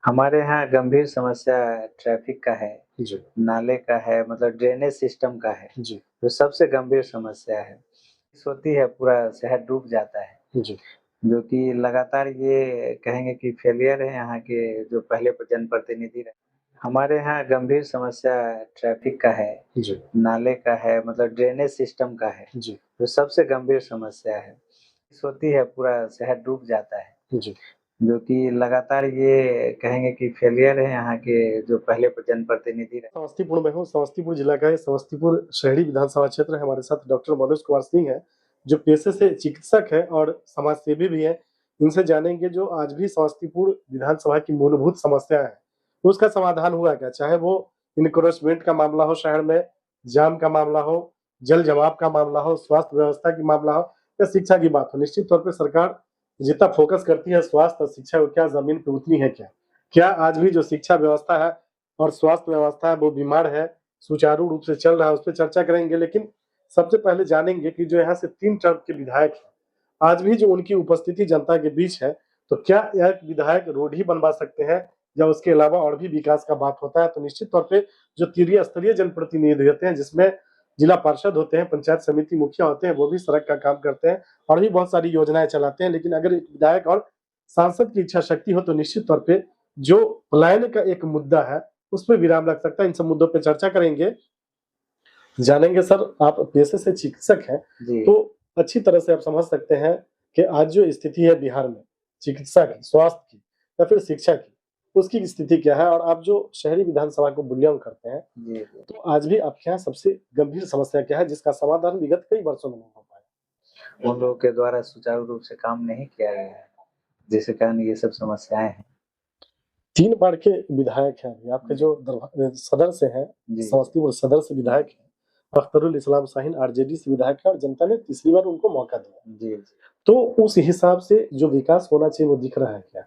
हमारे यहाँ गंभीर समस्या ट्रैफिक का है, जी, नाले का है, मतलब ड्रेनेज सिस्टम का है, जी, जो सबसे गंभीर समस्या है। होती है पूरा शहर डूब जाता है, जी, जो कि लगातार ये कहेंगे कि फेलियर है यहाँ के जो पहले जनप्रतिनिधि रहे। हमारे यहाँ गंभीर समस्या ट्रैफिक का है, जी, नाले का है, मतलब ड्रेनेज सिस्टम का है, जी, जो सबसे गंभीर समस्या है। होती है पूरा शहर डूब जाता है। जी, जो कि लगातार ये कहेंगे कि फेलियर है यहाँ के जो पहले जनप्रतिनिधि रहे। समस्तीपुर में हूँ, समस्तीपुर जिला का है, समस्तीपुर शहरी विधानसभा क्षेत्र है। हमारे साथ डॉक्टर मनोज कुमार सिंह हैं, जो पेशे से चिकित्सक हैं और समाजसेवी भी हैं। इनसे जानेंगे जो आज भी समस्तीपुर विधानसभा की मूलभूत समस्या है, उसका समाधान हुआ क्या? चाहे वो इनक्रोचमेंट का मामला हो शहर में, जाम का मामला हो, जल जमाव का मामला हो, स्वास्थ्य व्यवस्था की मामला हो या शिक्षा की बात हो। निश्चित तौर पे सरकार जितना फोकस करती है स्वास्थ्य और शिक्षा को, क्या ज़मीन पे उतनी है क्या? क्या आज भी जो शिक्षा व्यवस्था है और स्वास्थ्य व्यवस्था है वो बीमार है, सुचारू रूप से चल रहा है, उस पे चर्चा करेंगे। लेकिन सबसे पहले जानेंगे कि जो यहाँ से 3 टर्म के विधायक हैं, आज भी जो उनकी उपस्थिति जनता के बीच है, तो क्या एक विधायक रोड ही बनवा सकते हैं या उसके अलावा और भी विकास का बात होता है? तो निश्चित तौर पे जो त्रिस्तरीय जनप्रतिनिधि होते हैं, जिसमें जिला पार्षद होते हैं, पंचायत समिति मुखिया होते हैं, वो भी सड़क का काम करते हैं और भी बहुत सारी योजनाएँ चलाते हैं। लेकिन अगर एक विधायक और सांसद की इच्छा शक्ति हो तो निश्चित तौर पे जो पलायन का एक मुद्दा है, उसपे विराम लग सकता है। इन सब मुद्दों पे चर्चा करेंगे, जानेंगे। सर, आप पेशे से चिकित्सक हैं, जी। तो अच्छी तरह से आप समझ सकते हैं कि आज जो स्थिति है बिहार में, चिकित्सा की, स्वास्थ्य की या फिर शिक्षा की, उसकी स्थिति क्या है? और आप जो शहरी विधानसभा को बुलंद करते हैं, जी, जी। तो आज भी आपके यहाँ सबसे गंभीर समस्या क्या है, जिसका समाधान विगत कई वर्षों में नहीं हो पाया? उन लोगों के द्वारा सुचारू रूप से काम नहीं किया गया है, जिसके कारण ये सब समस्याएँ हैं। 3 बार के विधायक हैं अभी आपके जो सदर से हैं, जी, जी। समस्तीपुर सदर से विधायक हैं, अख्तरुल इस्लाम शाहीन आरजेडी से विधायक हैं और जनता ने तीसरी बार उनको मौका दिया। जी, जी। तो उस हिसाब से जो विकास होना चाहिए वो दिख रहा है क्या?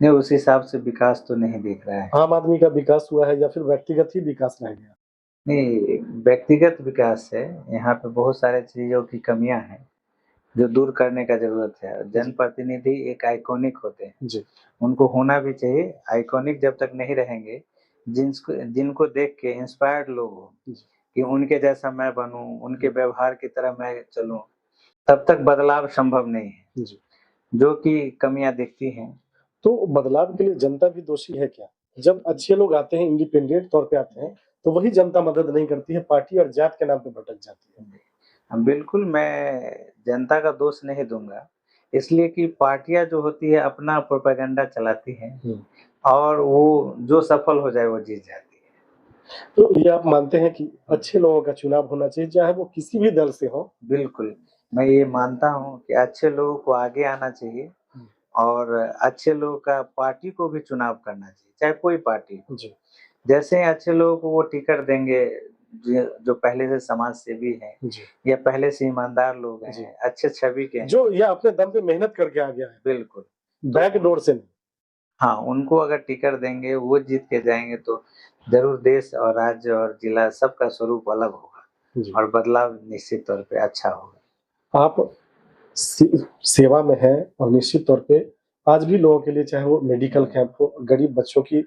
नहीं, उस हिसाब से विकास तो नहीं दिख रहा है। आम आदमी का विकास हुआ है या फिर व्यक्तिगत ही विकास रह गया? नहीं, व्यक्तिगत विकास है, यहाँ पे बहुत सारे चीज़ों की कमियाँ हैं, जो दूर करने का ज़रूरत है। जी, जनप्रतिनिधि एक आइकॉनिक होते हैं, जी, उनको होना भी चाहिए। आइकॉनिक जब तक नहीं रहेंगे, जिनको देख के इंस्पायर्ड लोग हों जी, कि उनके जैसा मैं बनूँ, उनके हुँ, व्यवहार की तरह मैं चलूँ, तब तक बदलाव संभव नहीं है, जी। जो कि कमियाँ दिखती हैं। तो बदलाव के लिए जनता भी दोषी है क्या? जब अच्छे लोग आते हैं, इंडिपेंडेंट तौर पे आते हैं, तो वही जनता मदद नहीं करती है, पार्टी और जात के नाम पे भटक जाती है। बिल्कुल, मैं जनता का दोष नहीं दूँगा, इसलिए कि पार्टियाँ जो होती है अपना प्रोपेगेंडा चलाती हैं हुँ। और वो जो सफल हो जाए वो जीत जाती है। तो ये आप मानते हैं कि अच्छे लोगों का चुनाव होना चाहिए, चाहे वो किसी भी दल से हों? बिल्कुल, मैं ये मानता हूँ कि अच्छे लोगों को आगे आना चाहिए हुँ, और अच्छे लोगों का पार्टी को भी चुनाव करना चाहिए, चाहे कोई पार्टी हो। जी, जैसे ही अच्छे लोगों को वो टिकट देंगे, जो पहले से समाज सेवी हैं जी, या पहले से ईमानदार लोग जी। हैं, अच्छे छवि के हैं, जो ये अपने दम पे मेहनत करके आ गया है, बिल्कुल। तो बैकडोर से नहीं। हाँ, उनको अगर टिकट देंगे, वो जीत के जाएँगे तो ज़रूर देश और राज्य और जिला सबका स्वरूप अलग होगा जी। और बदलाव निश्चित तौर पे अच्छा होगा। आप से सेवा में हैं और निश्चित तौर पे आज भी लोगों के लिए, चाहे वो मेडिकल कैंप हो, गरीब बच्चों की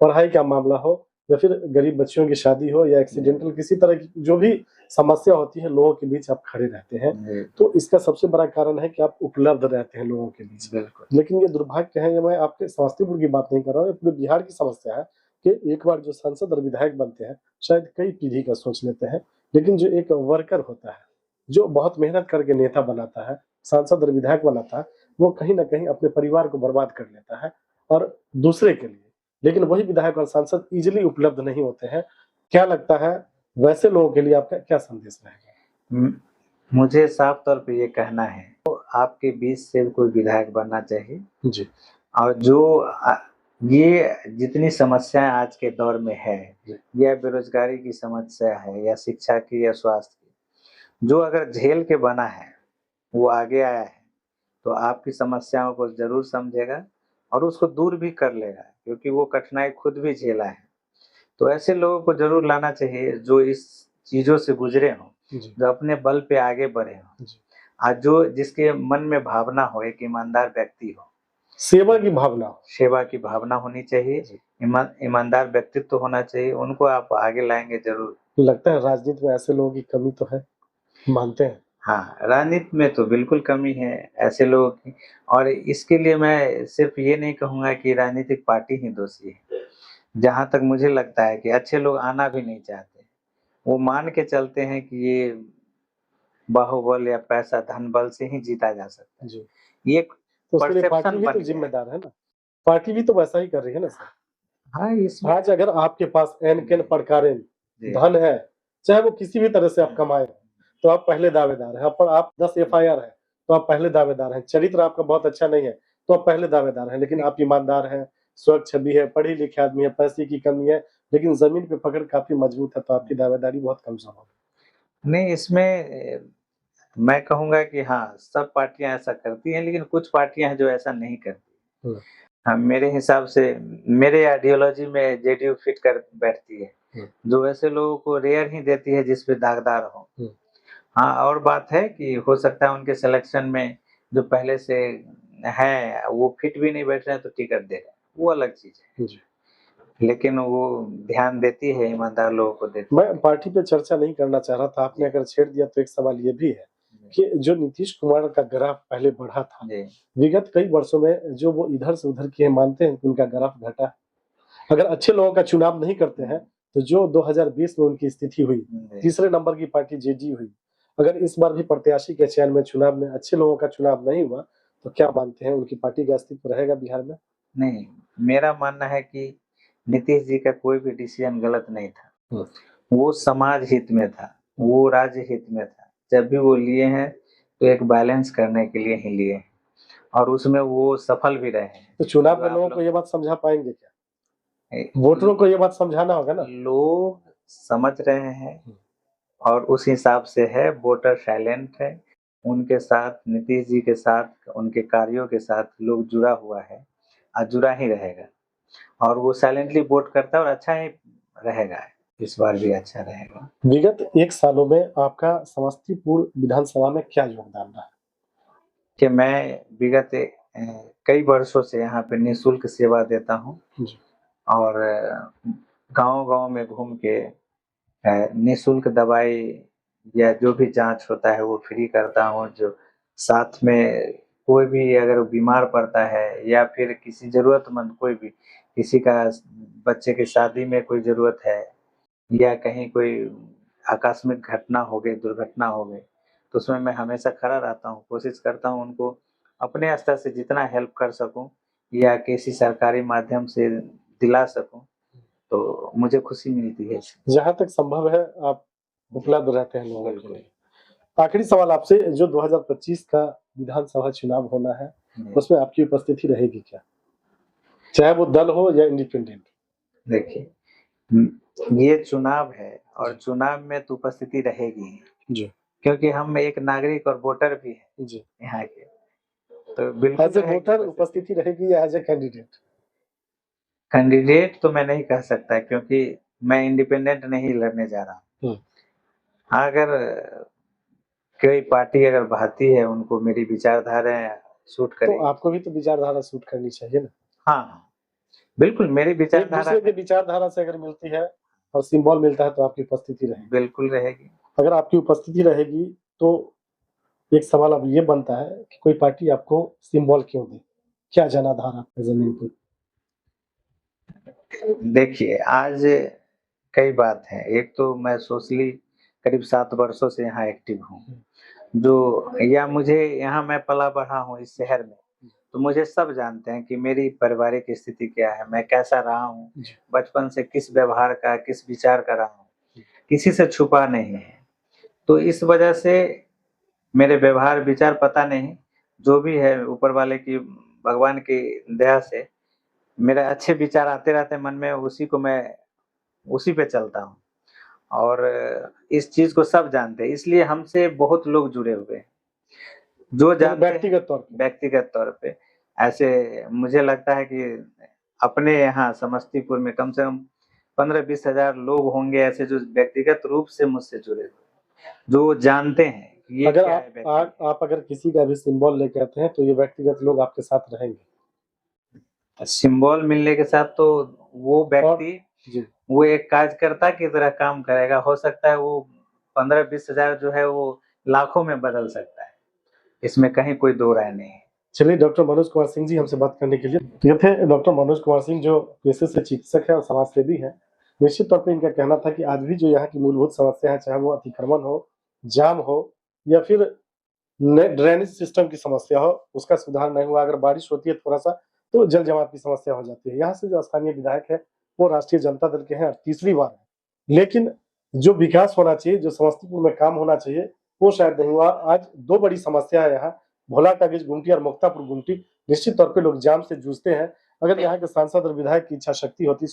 पढ़ाई का मामला हो या फिर गरीब बच्चियों की शादी हो या एक्सीडेंटल किसी तरह की जो भी समस्या होती है, लोगों के बीच आप खड़े रहते हैं। जी, तो इसका सबसे बड़ा कारण है कि आप उपलब्ध रहते हैं लोगों के बीच। बिल्कुल। लेकिन ये दुर्भाग्य है, ये मैं आपके समस्तीपुर की बात नहीं कर रहा हूँ, ये पूरे बिहार की समस्या है कि एक बार जो सांसद और विधायक बनते हैं, शायद कई पीढ़ी का सोच लेते हैं, लेकिन जो एक वर्कर होता है, जो बहुत मेहनत करके नेता बनाता है, सांसद और विधायक बनाता है, वो कहीं न कहीं अपने परिवार को बर्बाद कर लेता है और दूसरे के लिए। लेकिन वही विधायक और सांसद ईज़िली उपलब्ध नहीं होते हैं। क्या लगता है, वैसे लोगों के लिए आपका क्या संदेश रहेगा? उम, मुझे साफ तौर पे ये कहना है, तो आपके बीच से कोई विधायक बनना चाहिए जी, और जो ये जितनी समस्याएँ आज के दौर में है, जी, या बेरोज़गारी की समस्या है या शिक्षा की या स्वास्थ्य की, जो अगर झेल के बना है, वो आगे आया है, तो आपकी समस्याओं को ज़रूर समझेगा और उसको दूर भी कर लेगा, क्योंकि वो कठिनाई खुद भी झेला है। तो ऐसे लोगों को ज़रूर लाना चाहिए जो इस चीज़ों से गुज़रे हों, जी, जो अपने बल पे आगे बढ़े हों। जी, जो जिसके मन में भावना हो, एक ईमानदार व्यक्ति हो, सेवा की भावना। सेवा की भावना होनी चाहिए, जी। ईमानदार व्यक्तित्व होना चाहिए, उनको आप आगे लाएँगे ज़रूर। लगता है राजनीति में ऐसे लोगों की कमी तो है, मानते हैं? हाँ, राजनीति में तो बिल्कुल कमी है ऐसे लोगों की, और इसके लिए मैं सिर्फ़ ये नहीं कहूँगा कि राजनीतिक पार्टी ही दोषी है। जहाँ तक मुझे लगता है कि अच्छे लोग आना भी नहीं चाहते। वो मान के चलते हैं कि ये बाहुबल या पैसा, धन बल से ही जीता जा सकता है। जी। ये एक तो उसके लिए पार्टी परसेप्शन भी बन तो गया है। ज़िम्मेदार है ना? पार्टी भी तो वैसा ही कर रही है ना सर। हाँ, इसमें आज अगर आपके पास एन-केन प्रकारेण जी। धन है, चाहे वो किसी भी तरह से आप कमाएँ, तो आप पहले दावेदार हैं। आप 10 एफआईआर है, तो आप पहले दावेदार हैं। चरित्र आपका बहुत अच्छा नहीं है, तो आप पहले दावेदार हैं। लेकिन आप ईमानदार हैं, स्वच्छ छवि है, पढ़े-लिखे आदमी हैं, पैसे की कमी है, लेकिन ज़मीन पे पकड़ काफ़ी मजबूत है, तो आपकी दावेदारी बहुत कमज़ोर होगी। नहीं, इसमें मैं कहूँगा कि हाँ, सब पार्टियाँ ऐसा करती हैं, लेकिन कुछ पार्टियाँ हैं जो ऐसा नहीं करती। हुँ, हाँ, मेरे हिसाब से मेरे आइडियोलॉजी में जेडीयू फिट कर बैठती है, हुँ, जो ऐसे लोगों को रेयर ही देती है जिस पे दागदार हो। हुँ, हाँ, और बात है कि हो सकता है उनके सिलेक्शन में जो पहले से हैं, वो फिट भी नहीं बैठ रहे हैं तो टिकट दे रहे हैं, वो अलग चीज़ है। जी। लेकिन वो ध्यान देती है, ईमानदार लोगों को देती मैं पार्टी पे चर्चा नहीं करना चाह रहा था, आपने जी, अगर छेड़ दिया तो एक सवाल ये भी है जी, कि जो नीतीश कुमार का ग्राफ पहले बढ़ा था, जी। विगत कई वर्षों में जो वो इधर से उधर किए, मानते हैं कि उनका ग्राफ घटा है? अगर अच्छे लोगों का चुनाव नहीं करते हैं, तो जो 2020 में उनकी स्थिति हुई, जी। तीसरे नंबर की पार्टी जेडीयू हुई। अगर इस बार भी प्रत्याशी के चयन में चुनाव में अच्छे लोगों का चुनाव नहीं हुआ, तो क्या मानते हैं उनकी पार्टी का अस्तित्व रहेगा बिहार में? नहीं, मेरा मानना है कि नीतीश जी का कोई भी डिसीज़न गलत नहीं था। हुँ, वो समाज हित में था, हुँ। वो राज्य हित में था। जब भी वो लिए हैं, तो एक बैलेंस करने के लिए ही लिए हैं, और उसमें वो सफल भी रहे हैं। तो चुनाव जो में आप लोगों को ये बात समझा पाएँगे क्या? लोग वोटरों को ये बात समझाना होगा ना? लोग समझ रहे हैं, हुँ। और उस हिसाब से है, वोटर साइलेंट है। उनके साथ, नीतीश जी के साथ, उनके कार्यों के साथ लोग जुड़ा हुआ है, और जुड़ा ही रहेगा। और वो साइलेंटली वोट करता है और अच्छा ही रहेगा, इस बार भी अच्छा रहेगा। विगत 1 सालों में आपका समस्तीपुर विधानसभा में क्या योगदान रहा? कि मैं विगत कई वर्षों से यहाँ पे निःशुल्क सेवा देता हूँ, जी। और गाँव-गाँव में घूम के निःशुल्क दवाई या जो भी जाँच होता है वो फ्री करता हूँ। जो साथ में कोई भी अगर बीमार पड़ता है, या फिर किसी ज़रूरतमंद कोई भी, किसी का बच्चे की शादी में कोई ज़रूरत है, या कहीं कोई आकस्मिक घटना हो गई, दुर्घटना हो गई, तो उसमें मैं हमेशा खड़ा रहता हूँ। कोशिश करता हूँ उनको अपने स्तर से जितना हेल्प कर सकूँ, या किसी सरकारी माध्यम से दिला सकूँ, तो मुझे खुशी मिलती है इससे। जहाँ तक संभव है आप जी, उपलब्ध रहते हैं लोगों के बिल्कुल। लिए। आखिरी सवाल आपसे जो 2025 का विधानसभा चुनाव होना है, जी, उसमें आपकी उपस्थिति रहेगी क्या? चाहे वो दल हो या इंडिपेंडेंट? देखिए, ये चुनाव है, और जी, चुनाव में तो उपस्थिति रहेगी ही, जी, क्योंकि हम एक नागरिक और वोटर भी हैं जी। यहाँ के, तो बिल्कुल एज़ ए रहेगी वोटर उपस्थिति। उपस्थिति रहेगी या एज़ ए कैंडिडेट? कैंडिडेट तो मैं नहीं कह सकता, क्योंकि मैं इंडिपेंडेंट नहीं लड़ने जा रहा हूँ। हुँ, हाँ, अगर कोई पार्टी अगर भाती है, उनको मेरी विचारधाराएँ सूट तो करेगी। आपको भी तो विचारधारा सूट करनी चाहिए ना? हाँ, हाँ, बिल्कुल मेरी विचारधारा एक-दूसरे के में विचारधारा से अगर मिलती है और सिम्बॉल मिलता है तो आपकी उपस्थिति रहेगी। बिल्कुल रहेगी। अगर आपकी उपस्थिति रहेगी तो एक सवाल अब ये बनता है कि कोई पार्टी आपको सिम्बॉल क्यों दे? क्या जनाधार आपके ज़मीन पे? देखिए, आज कई बात हैं। एक तो मैं सोशली करीब 7 वर्षों से यहाँ एक्टिव हूँ। हुँ, जो या मुझे यहाँ मैं पला-बढ़ा हूँ इस शहर में, तो मुझे सब जानते हैं कि मेरी पारिवारिक स्थिति क्या है, मैं कैसा रहा हूँ, जी, बचपन से किस व्यवहार का, किस विचार का रहा हूँ, जी, किसी से छुपा नहीं है। तो इस वजह से मेरे व्यवहार, विचार पता नहीं, जो भी है ऊपर वाले की, भगवान की दया से मेरे अच्छे विचार आते रहते हैं मन में, उसी को मैं उसी पे चलता हूँ। और इस चीज़ को सब जानते हैं, इसलिए हमसे बहुत लोग जुड़े हुए हैं। जो यानी जानते हैं व्यक्तिगत तौर पे। व्यक्तिगत तौर पे, ऐसे मुझे लगता है कि अपने यहाँ समस्तीपुर में कम से कम 15-20 हज़ार लोग होंगे ऐसे, जो व्यक्तिगत रूप से मुझसे जुड़े हुए हैं, जो जानते हैं कि ये अगर क्या है व्यक्ति। आप अगर किसी का भी सिम्बॉल लेके आते हैं तो ये व्यक्तिगत लोग आपके साथ रहेंगे। सिंबल मिलने के साथ तो वो और व्यक्ति जी, वो एक कार्यकर्ता की तरह काम करेगा। हो सकता है वो 15-20 हज़ार जो है वो लाखों में बदल सकता है। इसमें कहीं कोई दो राय नहीं है। चलिए डॉक्टर मनोज कुमार सिंह जी हमसे बात करने के लिए। तो ये थे डॉक्टर मनोज कुमार सिंह जो पेशे से चिकित्सक है और समाजसेवी हैं। निश्चित तौर पे इनका कहना था कि आज भी जो यहाँ की मूलभूत समस्या है, चाहे वो अतिक्रमण हो, जाम हो या फिर ड्रेनेज सिस्टम की समस्या हो, उसका सुधार नहीं हुआ। अगर बारिश होती है थोड़ा-सा तो जल जमाव की समस्या हो जाती है। यहाँ से जो स्थानीय विधायक है, वो राष्ट्रीय जनता दल के हैं और तीसरी बार है। लेकिन जो विकास होना चाहिए, जो समस्तीपुर में काम होना चाहिए, वो शायद नहीं हुआ। आज 2 बड़ी समस्या है यहाँ, भोला टाकीज गुमटी और मुक्तापुर गुमटी। निश्चित तौर पे लोग जाम से जूझते हैं। अगर यहाँ के सांसद और विधायक की इच्छा शक्ति होती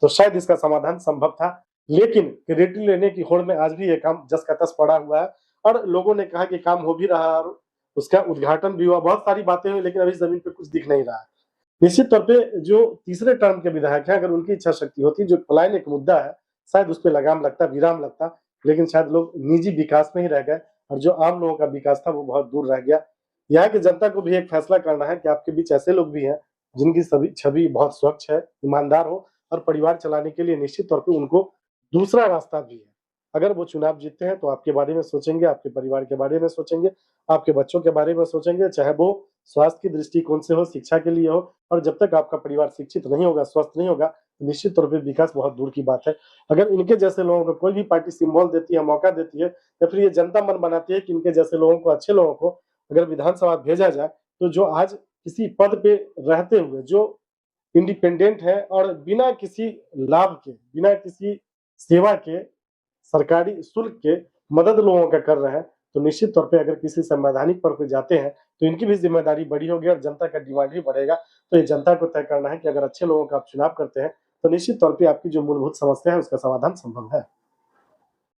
तो शायद इसका समाधान संभव था। लेकिन क्रेडिट लेने की होड़ में आज भी ये काम जस का तस पड़ा हुआ है और लोगों ने कहा कि काम हो भी रहा है और उसका उद्घाटन भी हुआ। बहुत सारी बातें हुई लेकिन अभी ज़मीन पे कुछ दिख नहीं रहा है। निश्चित तौर पे जो तीसरे टर्म के विधायक हैं, अगर उनकी इच्छा शक्ति होती, जो पलायन एक मुद्दा है, शायद उस पे लगाम लगता, विराम लगता, लेकिन शायद लोग निजी विकास में ही रह गए और जो आम लोगों का विकास था, वो बहुत दूर रह गया। यहाँ की जनता को भी एक फैसला करना है कि आपके बीच ऐसे लोग भी हैं, जिनकी सभी छवि बहुत स्वच्छ है, ईमानदार हो और परिवार चलाने के लिए निश्चित तौर पे उनको दूसरा रास्ता भी है। अगर वो चुनाव जीतते हैं, तो आपके बारे में सोचेंगे, आपके परिवार के बारे में सोचेंगे, आपके बच्चों के बारे में सोचेंगे, चाहे वो स्वास्थ्य की दृष्टिकोण से हो, शिक्षा के लिए हो और जब तक आपका परिवार शिक्षित नहीं होगा, स्वस्थ नहीं होगा, तो निश्चित तौर पे विकास बहुत दूर की बात है। अगर इनके जैसे लोगों को कोई भी पार्टी सिम्बल देती है, मौका देती है या फिर ये जनता मन बनाती है कि इनके जैसे लोगों को, अच्छे लोगों को अगर विधानसभा भेजा जाए, तो जो आज किसी पद पे रहते हुए जो इंडिपेंडेंट है और बिना किसी लाभ के, बिना किसी सेवा के, सरकारी शुल्क के मदद लोगों का कर रहे हैं, तो निश्चित तौर पे अगर किसी संवैधानिक पद पे जाते हैं, तो इनकी भी ज़िम्मेदारी बड़ी होगी और जनता का डिमांड भी बढ़ेगा। तो ये जनता को तय करना है कि अगर अच्छे लोगों का आप चुनाव करते हैं, तो निश्चित तौर पे आपकी जो मूलभूत समस्या है, उसका समाधान संभव है।